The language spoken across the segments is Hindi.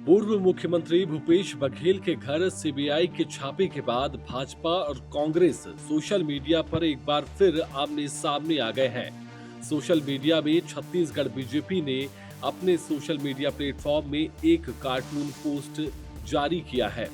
पूर्व मुख्यमंत्री भूपेश बघेल के घर सीबीआई के छापे के बाद भाजपा और कांग्रेस सोशल मीडिया पर एक बार फिर आमने सामने आ गए हैं। सोशल मीडिया में छत्तीसगढ़ बीजेपी ने अपने सोशल मीडिया प्लेटफॉर्म में एक कार्टून पोस्ट जारी किया है,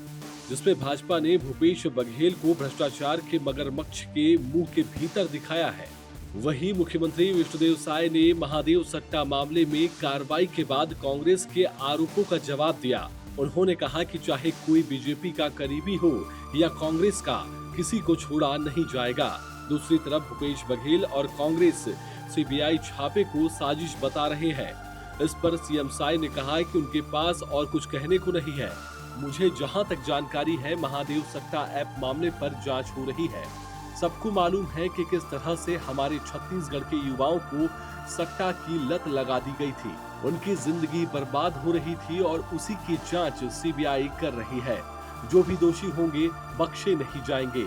जिसमें भाजपा ने भूपेश बघेल को भ्रष्टाचार के मगरमच्छ के मुंह के भीतर दिखाया है। वहीं मुख्यमंत्री विष्णुदेव साय ने महादेव सट्टा मामले में कार्रवाई के बाद कांग्रेस के आरोपों का जवाब दिया। उन्होंने कहा कि चाहे कोई बीजेपी का करीबी हो या कांग्रेस का, किसी को छोड़ा नहीं जाएगा। दूसरी तरफ भूपेश बघेल और कांग्रेस सीबीआई छापे को साजिश बता रहे हैं। इस पर सीएम साय ने कहा कि उनके पास और कुछ कहने को नहीं है। मुझे जहां तक जानकारी है, महादेव सट्टा ऐप मामले पर जांच हो रही है। सबको मालूम है कि किस तरह से हमारे छत्तीसगढ़ के युवाओं को सट्टा की लत लगा दी गई थी। उनकी जिंदगी बर्बाद हो रही थी और उसी की जांच सीबीआई कर रही है। जो भी दोषी होंगे बख्शे नहीं जाएंगे।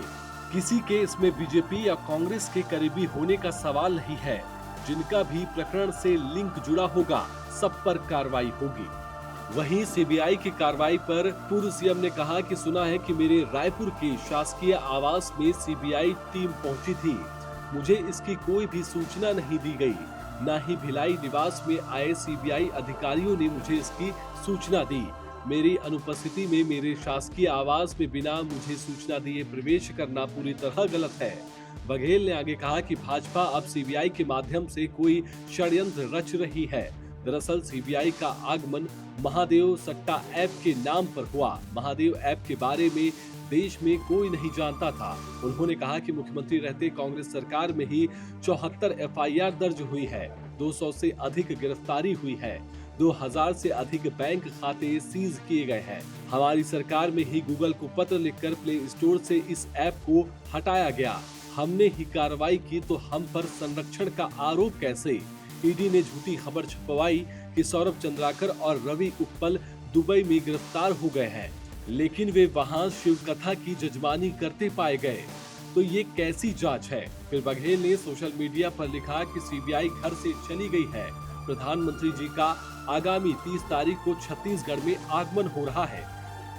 किसी के इसमें बीजेपी या कांग्रेस के करीबी होने का सवाल नहीं है। जिनका भी प्रकरण से लिंक जुड़ा होगा, सब पर कार्रवाई होगी। वहीं सीबीआई की कार्रवाई पर पूर्व सीएम ने कहा कि सुना है कि मेरे रायपुर के शासकीय आवास में सीबीआई टीम पहुंची थी। मुझे इसकी कोई भी सूचना नहीं दी गई। न ही भिलाई निवास में आए सीबीआई अधिकारियों ने मुझे इसकी सूचना दी। मेरी अनुपस्थिति में मेरे शासकीय आवास में बिना मुझे सूचना दिए प्रवेश करना पूरी तरह गलत है। बघेल ने आगे कहा कि भाजपा अब सीबीआई के माध्यम से कोई षड्यंत्र रच रही है। दरअसल सीबीआई का आगमन महादेव सट्टा ऐप के नाम पर हुआ। महादेव ऐप के बारे में देश में कोई नहीं जानता था। उन्होंने कहा कि मुख्यमंत्री रहते कांग्रेस सरकार में ही 74 एफआईआर दर्ज हुई है, 200 से अधिक गिरफ्तारी हुई है, 2000 से अधिक बैंक खाते सीज किए गए हैं। हमारी सरकार में ही गूगल को पत्र लिखकर प्ले स्टोर से इस ऐप को हटाया गया। हमने ही कार्रवाई की तो हम पर संरक्षण का आरोप कैसे? ईडी ने झूठी खबर छपवाई कि सौरभ चंद्राकर और रवि उत्पल दुबई में गिरफ्तार हो गए हैं, लेकिन वे वहां शिव कथा की जजमानी करते पाए गए। तो ये कैसी जांच है? फिर बघेल ने सोशल मीडिया पर लिखा कि सीबीआई घर से चली गई है। प्रधानमंत्री जी का आगामी 30 तारीख को छत्तीसगढ़ में आगमन हो रहा है,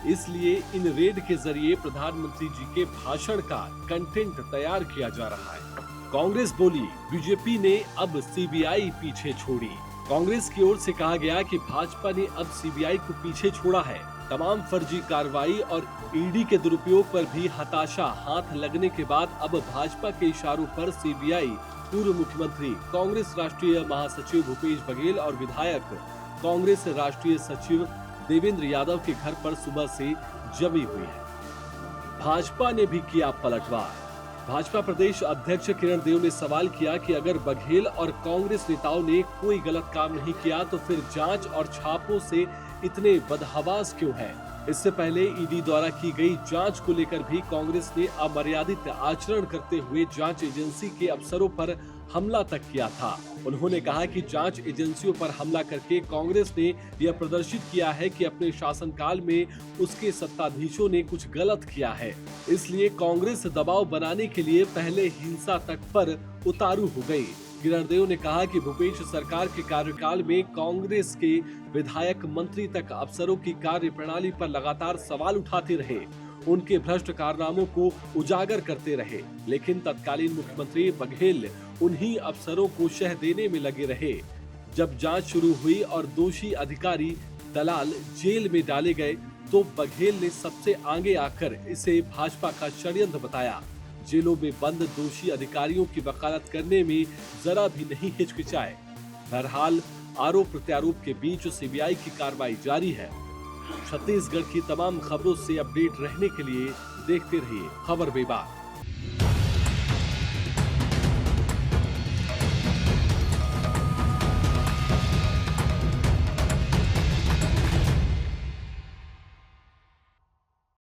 इसलिए इन रेड के जरिए प्रधानमंत्री जी के भाषण का कंटेंट तैयार किया जा रहा है। कांग्रेस बोली, बीजेपी ने अब सीबीआई पीछे छोड़ी। कांग्रेस की ओर से कहा गया कि भाजपा ने अब सीबीआई को पीछे छोड़ा है। तमाम फर्जी कार्रवाई और ईडी के दुरुपयोग पर भी हताशा हाथ लगने के बाद अब भाजपा के इशारों पर सीबीआई पूर्व मुख्यमंत्री, कांग्रेस राष्ट्रीय महासचिव भूपेश बघेल और विधायक कांग्रेस राष्ट्रीय सचिव देवेंद्र यादव के घर पर सुबह से जमी हुई है। भाजपा ने भी किया पलटवार। भाजपा प्रदेश अध्यक्ष किरण देव ने सवाल किया कि अगर बघेल और कांग्रेस नेताओं ने कोई गलत काम नहीं किया तो फिर जांच और छापों से इतने बदहवास क्यों है? इससे पहले ईडी द्वारा की गई जांच को लेकर भी कांग्रेस ने अमर्यादित आचरण करते हुए जांच एजेंसी के अफसरों पर हमला तक किया था। उन्होंने कहा कि जांच एजेंसियों पर हमला करके कांग्रेस ने यह प्रदर्शित किया है कि अपने शासनकाल में उसके सत्ताधीशों ने कुछ गलत किया है, इसलिए कांग्रेस दबाव बनाने के लिए पहले हिंसा तक पर उतारू हो गई। किरण देव ने कहा कि भूपेश सरकार के कार्यकाल में कांग्रेस के विधायक, मंत्री तक अफसरों की कार्य प्रणाली पर लगातार सवाल उठाते रहे, उनके भ्रष्ट कारनामों को उजागर करते रहे, लेकिन तत्कालीन मुख्यमंत्री बघेल उन्हीं अफसरों को शह देने में लगे रहे। जब जांच शुरू हुई और दोषी अधिकारी, दलाल जेल में डाले गए तो बघेल ने सबसे आगे आकर इसे भाजपा का षड्यंत्र बताया। जेलों में बंद दोषी अधिकारियों की वकालत करने में जरा भी नहीं हिचकिचाए। बहरहाल आरोप प्रत्यारोप के बीच सीबीआई की कार्रवाई जारी है। छत्तीसगढ़ की तमाम खबरों से अपडेट रहने के लिए देखते रहिए खबर विभाग।